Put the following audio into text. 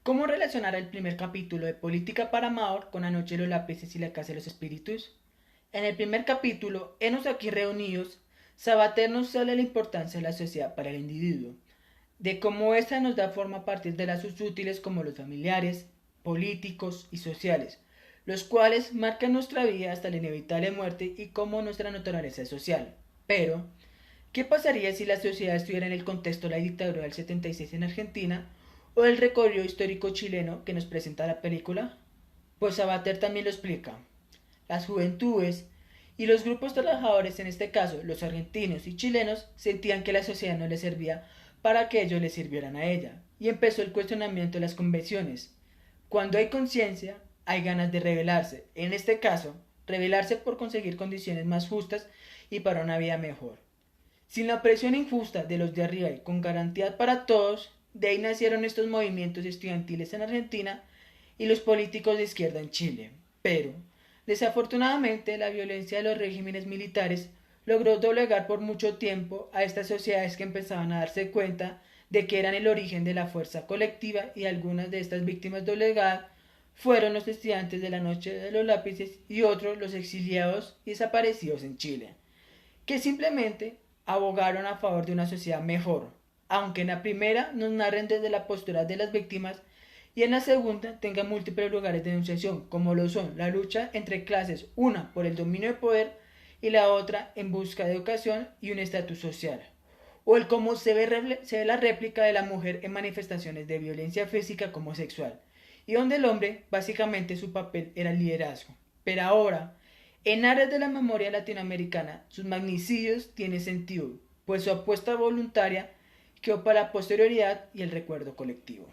¿Cómo relacionar el primer capítulo de Política para Amador con Anoche los lápices y la Casa de los Espíritus? En el primer capítulo, Henos aquí reunidos, Sabater nos habla de la importancia de la sociedad para el individuo, de cómo ésta nos da forma a partir de lazos útiles como los familiares, políticos y sociales, los cuales marcan nuestra vida hasta la inevitable muerte y cómo nuestra naturaleza es social. Pero, ¿qué pasaría si la sociedad estuviera en el contexto de la dictadura del 76 en Argentina o el recorrido histórico chileno que nos presenta la película? Pues Sabater también lo explica. Las juventudes y los grupos trabajadores, en este caso los argentinos y chilenos, sentían que la sociedad no les servía para que ellos les sirvieran a ella, y empezó el cuestionamiento de las convenciones. Cuando hay conciencia, hay ganas de rebelarse, en este caso, rebelarse por conseguir condiciones más justas y para una vida mejor. Sin la presión injusta de los de arriba y con garantía para todos, de ahí nacieron estos movimientos estudiantiles en Argentina y los políticos de izquierda en Chile. Pero, desafortunadamente, la violencia de los regímenes militares logró doblegar por mucho tiempo a estas sociedades que empezaban a darse cuenta de que eran el origen de la fuerza colectiva, y algunas de estas víctimas doblegadas fueron los estudiantes de la Noche de los Lápices y otros los exiliados y desaparecidos en Chile, que simplemente abogaron a favor de una sociedad mejor, aunque en la primera nos narren desde la postura de las víctimas y en la segunda tenga múltiples lugares de enunciación, como lo son la lucha entre clases, una por el dominio de poder y la otra en busca de educación y un estatus social, o el cómo se ve la réplica de la mujer en manifestaciones de violencia física como sexual, y donde el hombre básicamente su papel era el liderazgo. Pero ahora, en áreas de la memoria latinoamericana, sus magnicidios tienen sentido, pues su apuesta voluntaria quedó para la posterioridad y el recuerdo colectivo.